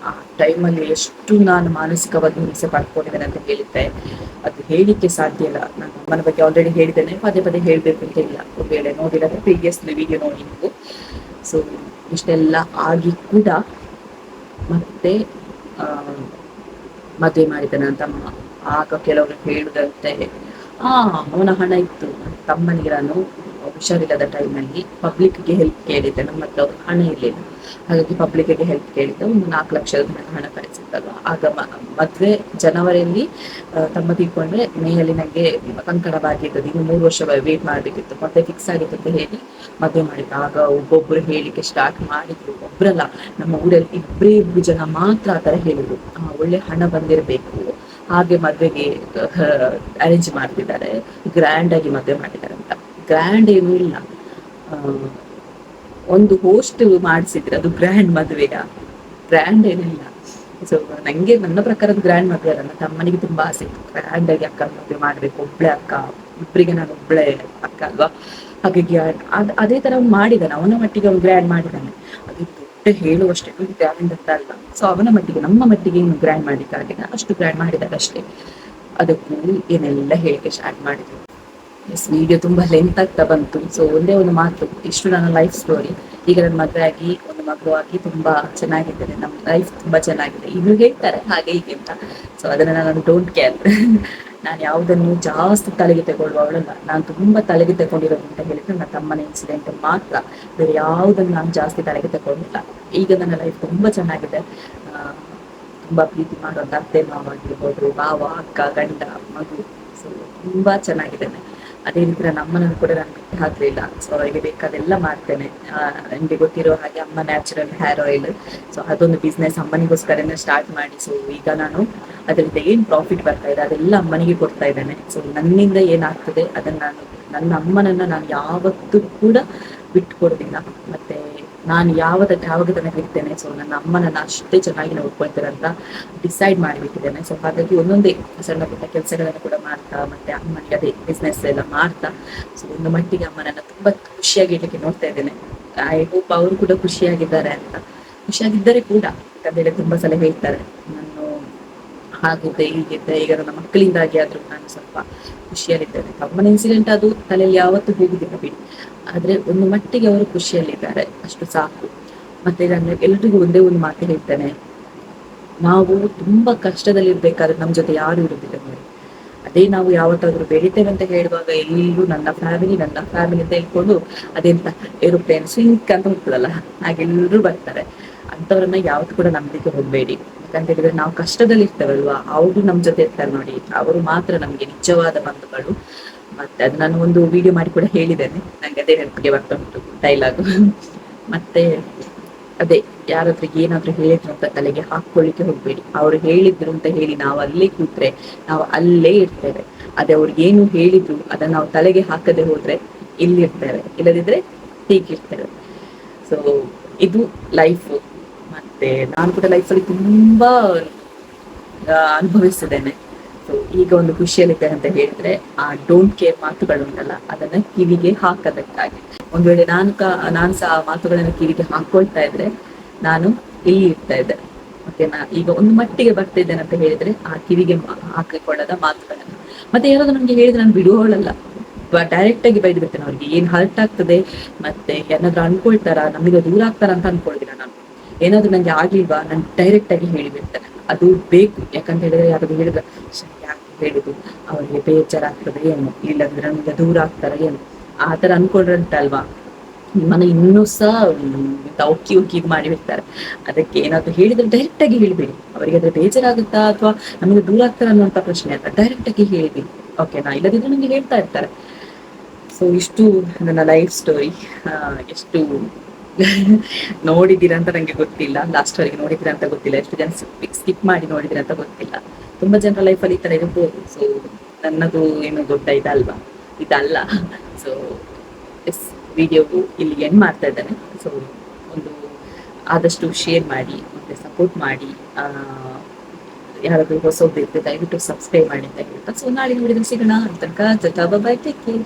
ಆ ಟೈಮಲ್ಲಿ ಎಷ್ಟು ನಾನು ಮಾನಸಿಕವಾಗಿ ಹಿಂಸೆ ಪಡ್ಕೊಂಡಿದ್ದೇನೆ ಅಂತ ಹೇಳಿದ್ದೆ ಅದು ಹೇಳಿಕ್ಕೆ ಸಾಧ್ಯ ಇಲ್ಲ. ನಾನು ಅಮ್ಮನ ಬಗ್ಗೆ ಆಲ್ರೆಡಿ ಹೇಳಿದ್ದೇನೆ, ಪದೇ ಪದೇ ಹೇಳ್ಬೇಕು ಅಂತ ಇಲ್ಲ. ಒಂದು ವೇಳೆ ನೋಡಿದ್ರೆ ಪ್ರೀವಿಯಸ್ಲಿ ವಿಡಿಯೋ ನೋಡಿ ನೀವು. ಸೊ ಇಷ್ಟೆಲ್ಲ ಆಗಿ ಕೂಡ ಮತ್ತೆ ಮದುವೆ ಮಾಡಿದ ನನ್ನ ತಮ್ಮ. ಆಗ ಕೆಲವರು ಹೇಳುದಂತೆ, ಅವನ ಹಣ ಇತ್ತು. ತಮ್ಮನಿಗೆ ನಾನು ಹುಷಾರಿಲ್ಲದ ಟೈಮಲ್ಲಿ ಪಬ್ಲಿಕ್ಗೆ ಹೆಲ್ಪ್ ಕೇಳಿದ್ದೆ, ನಮ್ಮ ಹತ್ರ ಹಣ ಇರಲಿಲ್ಲ, ಹಾಗಾಗಿ ಪಬ್ಲಿಕ್ಗೆ ಹೆಲ್ಪ್ ಕೇಳಿದ್ದೆ. ಒಂದು 4 ಲಕ್ಷದ ಹಣ ಕಳಿಸಿದ್ದಲ್ಲ. ಆಗ ಮದುವೆ ಜನವರಿಯಲ್ಲಿ ತಮ್ಮ ತೀರ್ಕೊಂಡ್ರೆ ಮೇಯಲ್ಲಿ ನನಗೆ ಕಂಕಣ ಬಾಗಿದ್ದದ್ದು, ಇನ್ನು 3 ವರ್ಷ ವೇಟ್ ಮಾಡಬೇಕಿತ್ತು, ಮತ್ತೆ ಫಿಕ್ಸ್ ಆಗಿತ್ತು ಅಂತ ಹೇಳಿ ಮದುವೆ ಮಾಡಿದ್ರು. ಆಗ ಒಬ್ಬೊಬ್ರು ಹೇಳಿಕೆ ಸ್ಟಾರ್ಟ್ ಮಾಡಿದ್ರು, ಒಬ್ರಲ್ಲ, ನಮ್ಮ ಊರಲ್ಲಿ ಇಬ್ರು ಜನ ಮಾತ್ರ ಆ ಥರ ಹೇಳಿದ್ರು, ಒಳ್ಳೆ ಹಣ ಬಂದಿರಬೇಕು, ಹಾಗೆ ಮದುವೆಗೆ ಅರೇಂಜ್ ಮಾಡ್ತಿದ್ದಾರೆ, ಗ್ರ್ಯಾಂಡ್ ಆಗಿ ಮದುವೆ ಮಾಡಿದ್ದಾರೆ ಅಂತ. ಗ್ರ್ಯಾಂಡ್ ಏನೂ ಇಲ್ಲ, ಒಂದು ಹೋಸ್ಟ್ ಮಾಡಿಸಿದ್ರೆ ಅದು ಗ್ರ್ಯಾಂಡ್ ಮದುವೆಯ, ಗ್ರ್ಯಾಂಡ್ ಏನಿಲ್ಲ. ಸೊ ನಂಗೆ ನನ್ನ ಪ್ರಕಾರದ ಗ್ರ್ಯಾಂಡ್ ಮದುವೆ ಅಲ್ಲ, ನನ್ನ ತಮ್ಮನಿಗೆ ತುಂಬಾ ಆಸೆ ಇತ್ತು ಗ್ರ್ಯಾಂಡ್ ಆಗಿ ಅಕ್ಕ ಮದುವೆ ಮಾಡ್ಬೇಕು, ಒಬ್ಳೆ ಅಕ್ಕ, ಇಬ್ಬರಿಗೆ ನಾನು ಒಬ್ಳೆ ಅಕ್ಕ ಅಲ್ವಾ, ಹಾಗಾಗಿ ಅದೇ ತರ ಮಾಡಿದಾನೆ. ಅವನ ಮಟ್ಟಿಗೆ ಅವ್ನು ಗ್ರ್ಯಾಂಡ್ ಮಾಡಿದ್ದಾನೆ, ಅದು ದೊಡ್ಡ ಹೇಳುವಷ್ಟೇ ಗ್ರ್ಯಾಂಡ್ ಅಂತ ಅಲ್ಲ. ಸೊ ಅವನ ಮಟ್ಟಿಗೆ, ನಮ್ಮ ಮಟ್ಟಿಗೆ ಇನ್ನು ಗ್ರ್ಯಾಂಡ್ ಮಾಡ್ಲಿಕ್ಕಾಗಿಲ್ಲ, ಅಷ್ಟು ಗ್ರ್ಯಾಂಡ್ ಮಾಡಿದ್ದಾರೆ ಅಷ್ಟೇ. ಅದಕ್ಕೂ ಏನೆಲ್ಲ ಹೇಳಿಕೆ ಸ್ಟಾರ್ಟ್ ಮಾಡಿದ್ರು. ಎಸ್, ವಿಡಿಯೋ ತುಂಬಾ ಲೆಂತ್ ಆಗ್ತಾ ಬಂತು. ಸೊ ಒಂದೇ ಒಂದು ಮಾತು, ಇಷ್ಟು ನನ್ನ ಲೈಫ್ ಸ್ಟೋರಿ. ಈಗ ನನ್ನ ಮದುವೆ ಆಗಿ ಒಂದು ಮಗು ಆಗಿ ತುಂಬಾ ಚೆನ್ನಾಗಿದ್ದೇನೆ, ನಮ್ಮ ಲೈಫ್ ತುಂಬಾ ಚೆನ್ನಾಗಿದೆ. ಇನ್ನು ಹೇಳ್ತಾರೆ ಹಾಗೆ ಹೀಗೆ ಅಂತ, ಸೊ ಅದನ್ನ ನಾನು ಡೋಂಟ್ ಕೇರ್. ನಾನು ಯಾವುದನ್ನು ಜಾಸ್ತಿ ತಲೆಗೆ ತಗೊಳ್ಳುವವಳಲ್ಲ. ನಾನು ತುಂಬಾ ತಲೆಗೆ ತಗೊಂಡಿರೋದು ಅಂತ ಹೇಳಿದ್ರೆ ನನ್ನ ತಮ್ಮನ ಇನ್ಸಿಡೆಂಟ್ ಮಾತ್ರ, ಬೇರೆ ಯಾವುದನ್ನು ನಾನು ಜಾಸ್ತಿ ತಲೆಗೆ ತಗೊಂಡಿಲ್ಲ. ಈಗ ನನ್ನ ಲೈಫ್ ತುಂಬಾ ಚೆನ್ನಾಗಿದೆ. ತುಂಬಾ ಪ್ರೀತಿ ಮಾಡುವಂತ ಅತ್ತೆ ಮಾವ ಆಗಿರ್ಬೋದು, ಭಾವ, ಅಕ್ಕ, ಗಂಡ, ಮಗು, ಸೊ ತುಂಬಾ ಚೆನ್ನಾಗಿದ್ದೇನೆ. ಅದೇ ರೀತಿ ನನ್ನ ಅಮ್ಮನನ್ನು ಕೂಡ ನಾನು ಬಿಟ್ಟು ಹಾಕಲಿಲ್ಲ. ಸೊ ಅವರಿಗೆ ಬೇಕಾದೆಲ್ಲ ಮಾಡ್ತೇನೆ. ನಿಮಗೆ ಗೊತ್ತಿರೋ ಹಾಗೆ ಅಮ್ಮ ನ್ಯಾಚುರಲ್ ಹೇರ್ ಆಯಿಲ್, ಸೊ ಅದೊಂದು ಬಿಸ್ನೆಸ್ ಅಮ್ಮನಿಗೋಸ್ಕರನೇ ಸ್ಟಾರ್ಟ್ ಮಾಡಿ, ಸೊ ಈಗ ನಾನು ಅದರಿಂದ ಏನು ಪ್ರಾಫಿಟ್ ಬರ್ತಾ ಇದೆ ಅದೆಲ್ಲ ಅಮ್ಮನಿಗೆ ಕೊಡ್ತಾ ಇದ್ದೇನೆ. ಸೊ ನನ್ನಿಂದ ಏನಾಗ್ತದೆ ಅದನ್ನ ನಾನು, ನನ್ನ ಅಮ್ಮನನ್ನ ನಾನು ಯಾವತ್ತೂ ಕೂಡ ಬಿಟ್ಕೊಡೋದಿಲ್ಲ. ಮತ್ತೆ ನಾನು ಯಾವಾಗ ತನಕ ಇರ್ತೇನೆ, ಸೊ ನನ್ನ ಅಮ್ಮನನ್ನ ಅಷ್ಟೇ ಚೆನ್ನಾಗಿ ನೋಡ್ಕೊಳ್ತೇನೆ ಅಂತ ಡಿಸೈಡ್ ಮಾಡಿಬಿಟ್ಟಿದ್ದೇನೆ. ಸೊ ಹಾಗಾಗಿ ಒಂದೊಂದೇ ಸಣ್ಣ ಪುಟ್ಟ ಕೆಲಸಗಳನ್ನು ಕೂಡ ಮಾಡ್ತಾ, ಮತ್ತೆ ಅಮ್ಮನಿಗೆ ಅದೇ ಬಿಸ್ನೆಸ್ ಎಲ್ಲ ಮಾಡ್ತಾ, ಸೊ ಒಂದು ಮಟ್ಟಿಗೆ ಅಮ್ಮನನ್ನ ತುಂಬಾ ಖುಷಿಯಾಗಿ ಇಡ್ಲಿಕ್ಕೆ ನೋಡ್ತಾ ಇದ್ದೇನೆ. ಐ ಹೋಪ್ ಅವರು ಕೂಡ ಖುಷಿಯಾಗಿದ್ದಾರೆ ಅಂತ. ಖುಷಿಯಾಗಿದ್ದರೆ ಕೂಡ, ಯಾಕಂದ್ರೆ ತುಂಬಾ ಸಲ ಹೇಳ್ತಾರೆ, ನಾನು ಹಾಗಿದ್ದೆ ಹೀಗಿದ್ದೆ, ಈಗ ನನ್ನ ಮಕ್ಕಳಿಂದಾಗಿ ಆದ್ರೂ ನಾನು ಸ್ವಲ್ಪ ಖುಷಿಯಲ್ಲಿದ್ದೇನೆ. ಅಮ್ಮನ ಇನ್ಸಿಡೆಂಟ್ ಅದು ತಲೆಯಲ್ಲಿ ಯಾವತ್ತೂ ಹೋಗುದಿಲ್ಲ ಬಿಡಿ, ಆದ್ರೆ ಒಂದು ಮಟ್ಟಿಗೆ ಅವರು ಖುಷಿಯಲ್ಲಿದ್ದಾರೆ, ಅಷ್ಟು ಸಾಕು. ಮತ್ತೆ ನಾನು ಎಲ್ರಿಗೂ ಒಂದೇ ಒಂದು ಮಾತು ಹೇಳ್ತೇನೆ, ನಾವು ತುಂಬಾ ಕಷ್ಟದಲ್ಲಿ ಇರ್ಬೇಕಾದ್ರೆ ನಮ್ ಜೊತೆ ಯಾರು ಇರುವುದಿಲ್ಲ ನೋಡಿ. ಅದೇ ನಾವು ಯಾವತ್ತಾದ್ರೂ ಬೆಳಿತೇವೆ ಅಂತ ಹೇಳುವಾಗ ಎಲ್ಲರೂ ನನ್ನ ಫ್ಯಾಮಿಲಿ ಅಂತ ಹೇಳ್ಕೊಂಡು, ಅದೆಂತ ಏರೋಪ್ಲೇನ್ ಸ್ವಿಂಕ್ ಅಂತ ಹೋಗ್ತದಲ್ಲ, ಹಾಗೆಲ್ಲರೂ ಬರ್ತಾರೆ. ಅಂತವ್ರನ್ನ ಯಾವತ್ತೂ ಕೂಡ ನಂಬಲಿಕ್ಕೆ ಹೋಗ್ಬೇಡಿ. ಯಾಕಂತ ಹೇಳಿದ್ರೆ ನಾವು ಕಷ್ಟದಲ್ಲಿ ಇರ್ತೇವಲ್ವಾ, ಅವರು ನಮ್ ಜೊತೆ ಇರ್ತಾರೆ ನೋಡಿ, ಅವರು ಮಾತ್ರ ನಮ್ಗೆ ನಿಜವಾದ ಬಂಧುಗಳು. ಮತ್ತೆ ಅದು ನಾನು ಒಂದು ವಿಡಿಯೋ ಮಾಡಿ ಕೂಡ ಹೇಳಿದ್ದೇನೆ, ನಂಗೆ ಅದೇ ನೆನಪಿಗೆ ಬರ್ತಾ ಉಂಟು ಡೈಲಾಗು. ಮತ್ತೆ ಅದೇ, ಯಾರಾದ್ರೂ ಏನಾದ್ರೂ ಹೇಳಿದ್ರು ಅಂತ ತಲೆಗೆ ಹಾಕೊಳ್ಳಿಕ್ಕೆ ಹೋಗ್ಬೇಡಿ. ಅವ್ರು ಹೇಳಿದ್ರು ಅಂತ ಹೇಳಿ ನಾವು ಅಲ್ಲೇ ಕೂತ್ರೆ ನಾವು ಅಲ್ಲೇ ಇರ್ತೇವೆ. ಅದೇ ಅವ್ರಿಗೆ ಏನು ಹೇಳಿದ್ರು ಅದನ್ನ ನಾವು ತಲೆಗೆ ಹಾಕದೆ ಹೋದ್ರೆ ಇಲ್ಲಿರ್ತೇವೆ, ಇಲ್ಲದಿದ್ರೆ ಹೀಗಿರ್ತೇವೆ. ಸೊ ಇದು ಲೈಫ್. ಮತ್ತೆ ನಾನು ಕೂಡ ಲೈಫಲ್ಲಿ ತುಂಬಾ ಅನುಭವಿಸಿದ್ದೇನೆ. ಸೊ ಈಗ ಒಂದು ಖುಷಿಯಲ್ಲಿದ್ದೇನೆ ಅಂತ ಹೇಳಿದ್ರೆ, ಆ ಡೋಂಟ್ ಕೇರ್ ಮಾತುಗಳುಂಟಲ್ಲ, ಅದನ್ನ ಕಿವಿಗೆ ಹಾಕದಕ್ಕಾಗಿ. ಒಂದ್ ವೇಳೆ ನಾನು ಸಹ ಆ ಮಾತುಗಳನ್ನ ಕಿವಿಗೆ ಹಾಕೊಳ್ತಾ ಇದ್ರೆ ನಾನು ಇಲ್ಲಿ ಇರ್ತಾ ಇದ್ದೆ. ಓಕೆನಾ? ಈಗ ಒಂದು ಮಟ್ಟಿಗೆ ಬರ್ತಾ ಇದ್ದೇನೆ ಅಂತ ಹೇಳಿದ್ರೆ ಆ ಕಿವಿಗೆ ಹಾಕಿಕೊಳ್ಳದ ಮಾತುಗಳನ್ನ. ಮತ್ತೆ ಯಾರಾದ್ರೂ ನಮ್ಗೆ ಹೇಳಿದ್ರೆ ನಾನು ಬಿಡುವವಳಲ್ಲ, ಡೈರೆಕ್ಟ್ ಆಗಿ ಬೈದು ಬಿಡ್ತೇನೆ. ಅವ್ರಿಗೆ ಏನ್ ಹರ್ಟ್ ಆಗ್ತದೆ, ಮತ್ತೆ ಏನಾದ್ರು ಅನ್ಕೊಳ್ತಾರ, ನಮಗೆ ದೂರ ಆಗ್ತಾರ ಅಂತ ಅನ್ಕೊಳ್ತೀನಿ ನಾನು. ಏನಾದ್ರು ನಂಗೆ ಆಗಿಲ್ವಾ, ನಾನು ಡೈರೆಕ್ಟ್ ಆಗಿ ಹೇಳಿಬಿಡ್ತೇನೆ. ಅದು ಬೇಕು. ಯಾಕಂತ ಹೇಳಿದ್ರೆ ಯಾರಾದ್ರು ಹೇಳಿದ್ರೆ ಯಾಕೆ ಹೇಳುದು, ಅವ್ರಿಗೆ ಬೇಜಾರಾಗ್ತದೆ ಏನು, ಇಲ್ಲಂದ್ರೆ ನಮ್ಗೆ ದೂರ ಆಗ್ತಾರ ಏನು, ಆ ತರ ಅನ್ಕೊಂಡ್ರಂತಲ್ವಾ ನಿಮ್ಮನ್ನ ಇನ್ನೂ ಸಹ ಉಕ್ಕಿ ಇದು ಮಾಡಿ ಬಿಡ್ತಾರೆ. ಅದಕ್ಕೆ ಏನಾದ್ರು ಹೇಳಿದ್ರೆ ಡೈರೆಕ್ಟ್ ಆಗಿ ಹೇಳ್ಬೇಡಿ. ಅವರಿಗೆ ಅದ್ರ ಬೇಜಾರಾಗುತ್ತಾ ಅಥವಾ ನಮಗೆ ದೂರ ಆಗ್ತಾರ ಅನ್ನುವಂತ ಪ್ರಶ್ನೆ ಅಲ್ಲ, ಡೈರೆಕ್ಟ್ ಆಗಿ ಹೇಳಿ. ಓಕೆನಾ? ಇಲ್ಲದಿದ್ರೆ ನಮ್ಗೆ ಹೇಳ್ತಾ ಇರ್ತಾರೆ. ಸೊ ಇಷ್ಟು ನನ್ನ ಲೈಫ್ ಸ್ಟೋರಿ. ಎಷ್ಟು ನೋಡಿದ್ದೀರಾ ಅಂತ ನಂಗೆ ಗೊತ್ತಿಲ್ಲ, ಲಾಸ್ಟ್ ವರೆಗೆ ನೋಡಿದ್ದೀರಾ ಅಂತ ಗೊತ್ತಿಲ್ಲ, ಎಷ್ಟು ಜನ ಸ್ಕಿಪ್ ಮಾಡಿ ನೋಡಿದ್ದೀರಾ ಅಂತ ಗೊತ್ತಿಲ್ಲ. ತುಂಬಾ ಜನರ ಲೈಫಲ್ಲಿ ಈ ತರ ಇರ್ಬೋದು. ಸೊ ನನ್ನದು ಏನು ದೊಡ್ಡ ಇದಲ್ಲ. ಸೊ ಎಸ್, ವಿಡಿಯೋ ಇಲ್ಲಿ ಎಂಡ್ ಮಾಡ್ತಾ ಇದ್ದೇನೆ. ಸೊ ಒಂದು ಆದಷ್ಟು ಶೇರ್ ಮಾಡಿ, ಮತ್ತೆ ಸಪೋರ್ಟ್ ಮಾಡಿ. ಯಾರಾದ್ರೂ ಹೊಸಬ್ರು ಇದ್ರೆ ದಯವಿಟ್ಟು ಸಬ್ಸ್ಕ್ರೈಬ್ ಮಾಡಿ ಅಂತ ಹೇಳ್ತಾ, ಸೊ ನಾಳೆ ನೋಡಿದ್ರೆ ಸಿಗೋಣ. ಅಂತ ತನಕ ಬಾಯ್, ಟೇಕ್ ಕೇರ್.